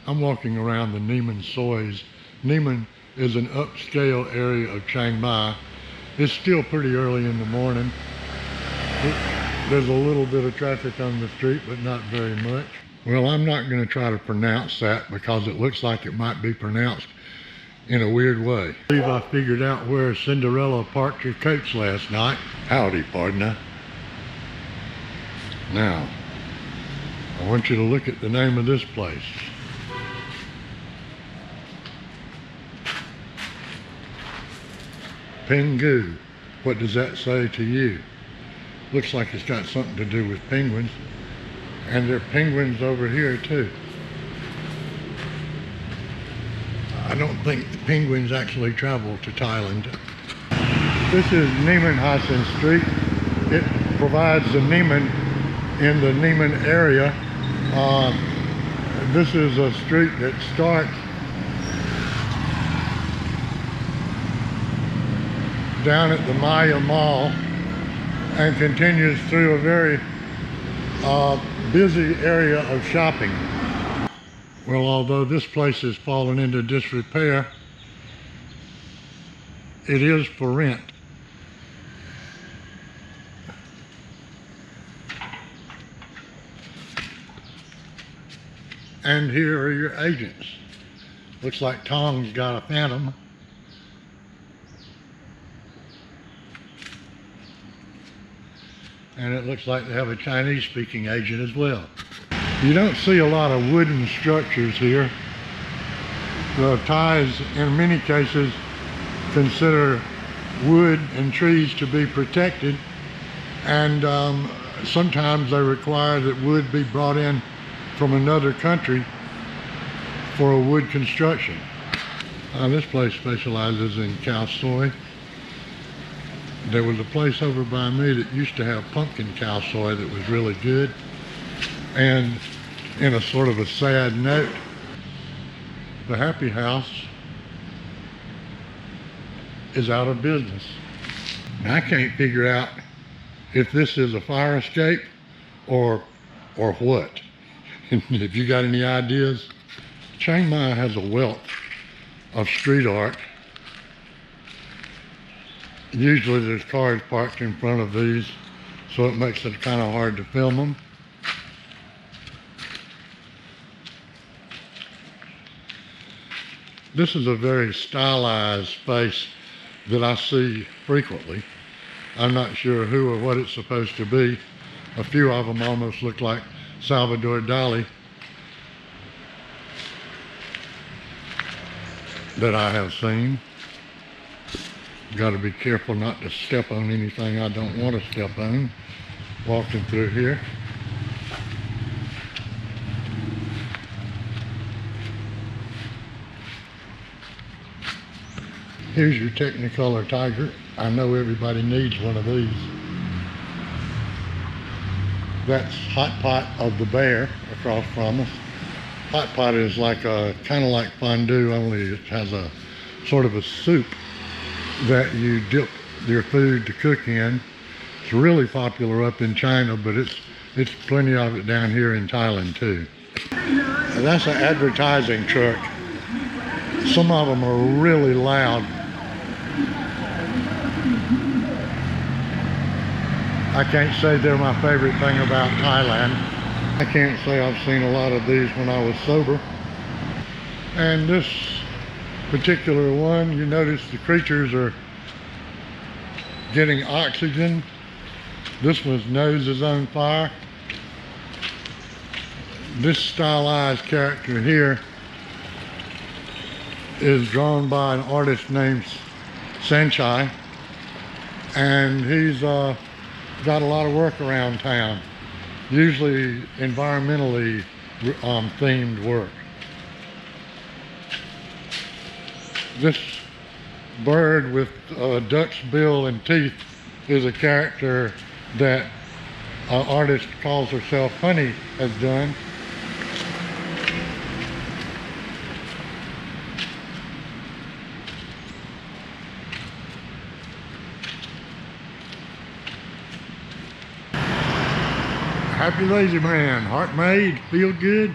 I'm walking around the Nimman soys. Nimman is an upscale area of Chiang Mai. It's still pretty early in the morning. There's a little bit of traffic on the street, but not very much. Well, I'm not going to try to pronounce that because it looks like it might be pronounced in a weird way. I believe I figured out where Cinderella parked her coach last night. Howdy, partner. Now, I want you to look at the name of this place. Pingu. What does that say to you? Looks like it's got something to do with penguins. And there are penguins over here too. I don't think the penguins actually travel to Thailand. This is Nimman Street. It provides the Nimman in the Nimman area. This is a street that starts down at the Maya Mall and continues through a very busy area of shopping. Well, although this place has fallen into disrepair, it is for rent. And here are your agents. Looks like Tong's got a phantom. And it looks like they have a Chinese-speaking agent as well. You don't see a lot of wooden structures here. The Thais, in many cases, consider wood and trees to be protected, and sometimes they require that wood be brought in from another country for a wood construction. This place specializes in cow soy. There was a place over by me that used to have pumpkin cow soy that was really good. And in a sort of a sad note, the Happy House is out of business. Now, I can't figure out if this is a fire escape or what. If you got any ideas. Chiang Mai has a wealth of street art. Usually there's cars parked in front of these, so it makes it kind of hard to film them. This is a very stylized space that I see frequently. I'm not sure who or what it's supposed to be. A few of them almost look like Salvador Dali that I have seen. Got to be careful not to step on anything I don't want to step on walking through here. Here's your Technicolor Tiger. I know everybody needs one of these. That's Hot Pot of the Bear across from us. Hot Pot is like kind of like fondue, only it has a sort of a soup that you dip your food to cook in. It's really popular up in China, but it's plenty of it down here in Thailand too. That's an advertising truck. Some of them are really loud. I can't say they're my favorite thing about Thailand. I can't say I've seen a lot of these when I was sober. And this particular one, you notice the creatures are getting oxygen. This one's nose is on fire. This stylized character here is drawn by an artist named Sanchai, and he's got a lot of work around town, usually environmentally themed work. This bird with a duck's bill and teeth is a character that an artist calls herself Honey has done. Happy Lazy Man, heart made, feel good,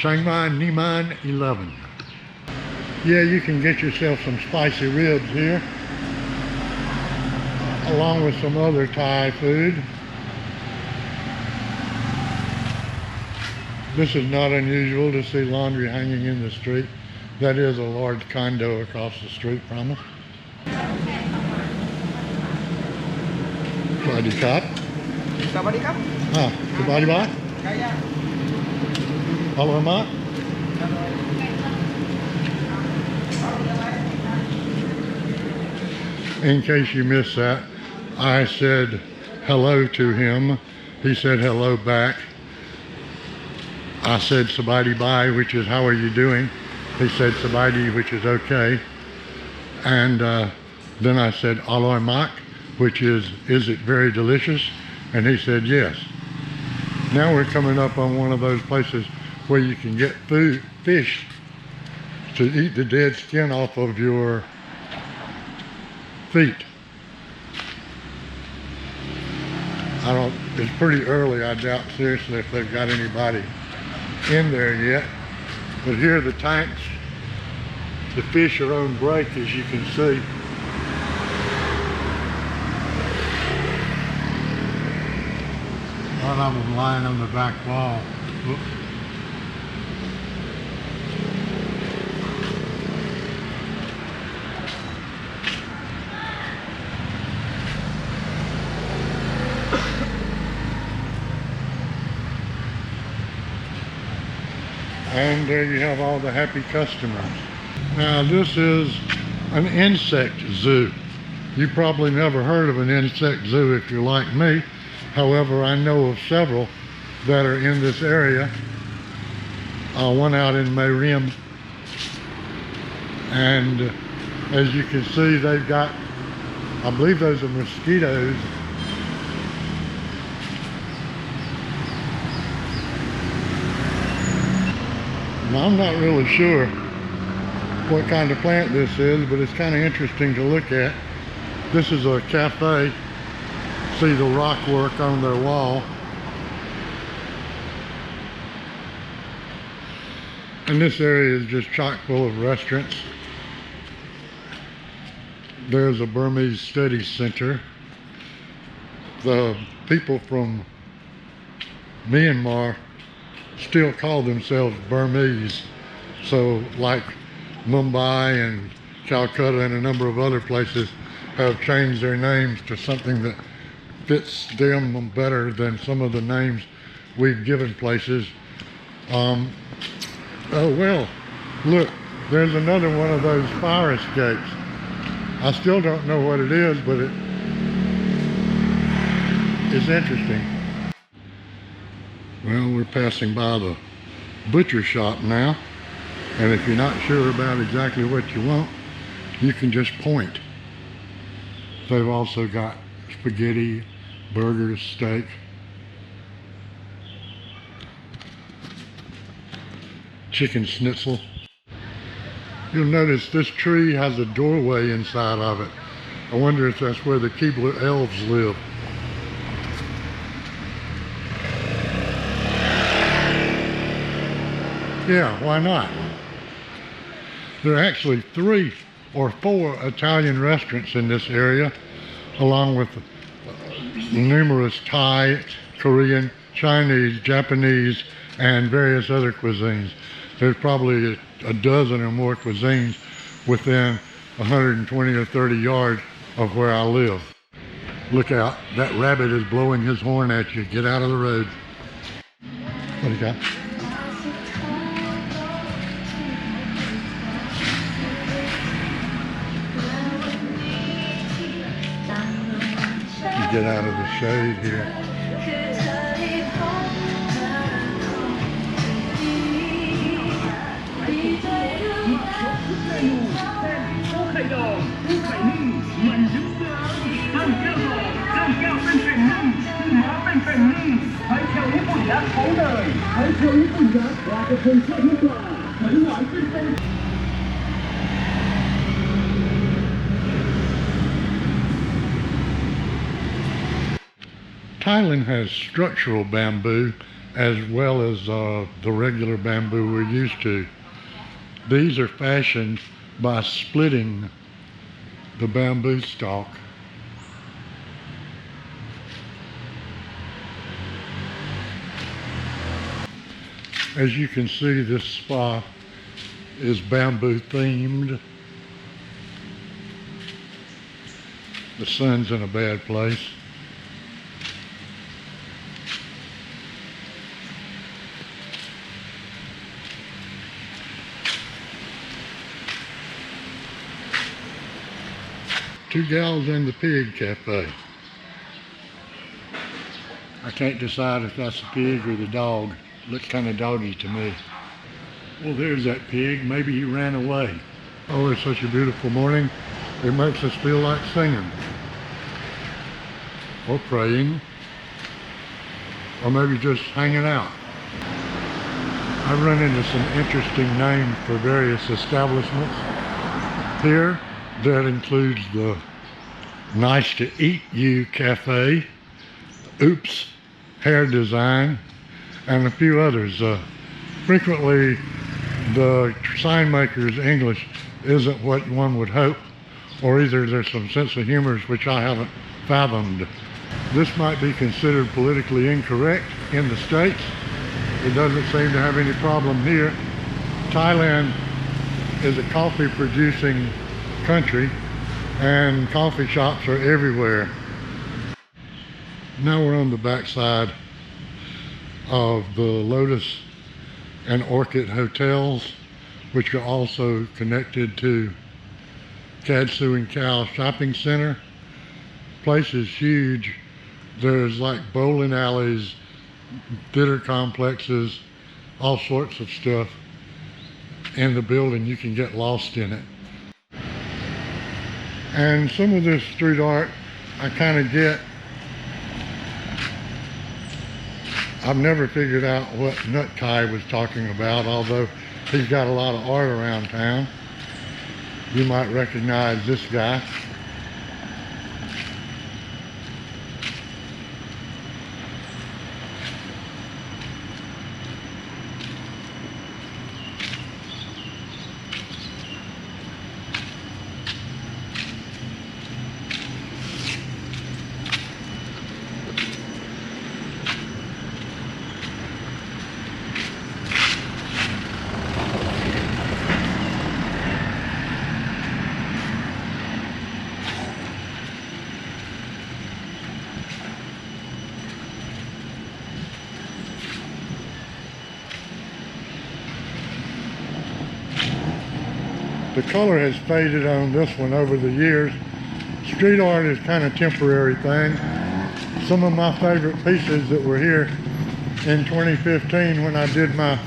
Chiang Mai, Nimman 11. Yeah, you can get yourself some spicy ribs here, along with some other Thai food. This is not unusual to see laundry hanging in the street. That is a large condo across the street from us. Sawasdee krap. Sawasdee krap. Sawasdee bye. Hello, Ma. In case you missed that, I said hello to him. He said hello back. I said Sawasdee bye, which is how are you doing? He said Sawasdee, which is okay. And then I said Aloy mak, which is it very delicious? And he said yes. Now we're coming up on one of those places where you can get fish to eat the dead skin off of your feet. It's pretty early. I doubt seriously if they've got anybody in there yet. But here are the tanks. The fish are on break, as you can see. One of them lying on the back wall. Oops. And there you have all the happy customers. Now this is an insect zoo. You probably never heard of an insect zoo if you're like me. However, I know of several that are in this area. One out in Mae Rim. And as you can see, they've got, I believe those are mosquitoes. Now, I'm not really sure what kind of plant this is, but it's kind of interesting to look at. This is a cafe. See the rock work on their wall. And this area is just chock full of restaurants. There's a Burmese study center. The people from Myanmar still call themselves Burmese. So like Mumbai and Calcutta and a number of other places have changed their names to something that fits them better than some of the names we've given places. Oh well, look, there's another one of those fire escapes. I still don't know what it is, but it's interesting. Well, we're passing by the butcher shop now, and if you're not sure about exactly what you want, you can just point. They've also got spaghetti, burgers, steak. Chicken schnitzel. You'll notice this tree has a doorway inside of it. I wonder if that's where the Keebler elves live. Yeah, why not? There are actually 3 or 4 Italian restaurants in this area, along with numerous Thai, Korean, Chinese, Japanese, and various other cuisines. There's probably a dozen or more cuisines within 120 or 30 yards of where I live. Look out, that rabbit is blowing his horn at you. Get out of the road. What do you got? Get out of the shade here. Thailand has structural bamboo as well as the regular bamboo we're used to. These are fashioned by splitting the bamboo stalk. As you can see, this spa is bamboo themed. The sun's in a bad place. Two Gals and the Pig Cafe. I can't decide if that's the pig or the dog. Looks kind of doggy to me. Well, there's that pig. Maybe he ran away. Oh, it's such a beautiful morning. It makes us feel like singing. Or praying. Or maybe just hanging out. I've run into some interesting names for various establishments here. That includes the Nice to Eat You Cafe, Oops Hair Design, and a few others. Frequently, the sign maker's English isn't what one would hope, or either there's some sense of humor which I haven't fathomed. This might be considered politically incorrect in the States. It doesn't seem to have any problem here. Thailand is a coffee producing country, and coffee shops are everywhere. Now we're on the backside of the Lotus and Orchid hotels, which are also connected to Katsu and Cow Shopping Center. Place is huge. There's like bowling alleys, theater complexes, all sorts of stuff in the building. You can get lost in it. And some of this street art I kind of get. I've never figured out what Nut Kai was talking about, although he's got a lot of art around town. You might recognize this guy. The color has faded on this one over the years. Street art is kind of a temporary thing. Some of my favorite pieces that were here in 2015 when I did my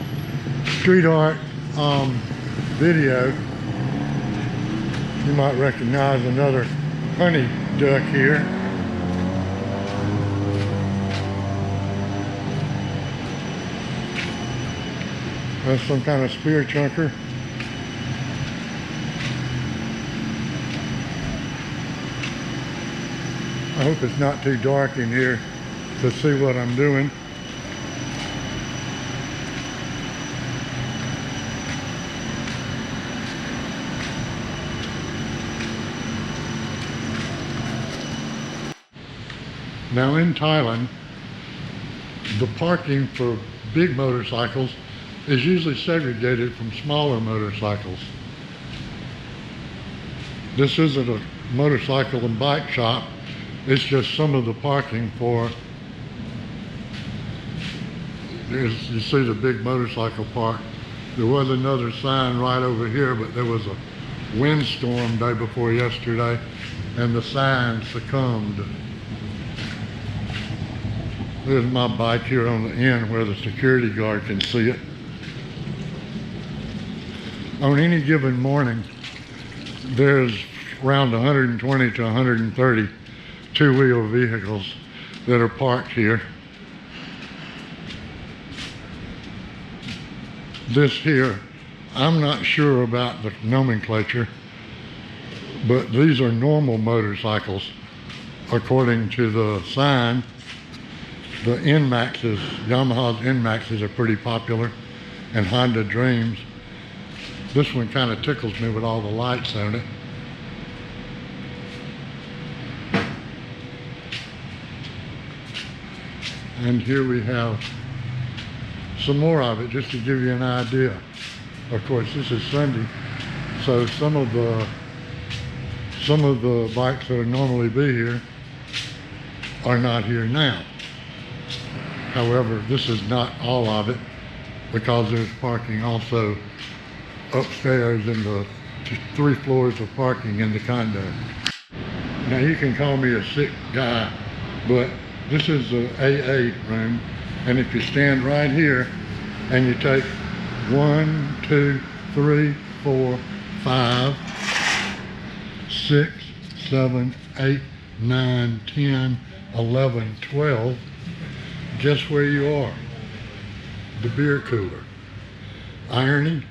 street art video. You might recognize another honey duck here. That's some kind of spear chunker. I hope it's not too dark in here to see what I'm doing. Now in Thailand, the parking for big motorcycles is usually segregated from smaller motorcycles. This isn't a motorcycle and bike shop. It's just some of the parking for, you see the big motorcycle park. There was another sign right over here, but there was a windstorm day before yesterday and the sign succumbed. There's my bike here on the end where the security guard can see it. On any given morning, there's around 120 to 130 two-wheel vehicles that are parked here. This here, I'm not sure about the nomenclature, but these are normal motorcycles according to the sign. The N-Maxes, Yamaha's N-Maxes are pretty popular, and Honda Dreams. This one kind of tickles me with all the lights on it. And here we have some more of it, just to give you an idea. Of course, this is Sunday, so some of the bikes that would normally be here are not here now. However, this is not all of it, because there's parking also upstairs in the 3 floors of parking in the condo. Now, you can call me a sick guy, but this is the AA room, and if you stand right here and you take 1, 2, 3, 4, 5, 6, 7, 8, 9, 10, 11, 12, guess where you are? The beer cooler. Ironing,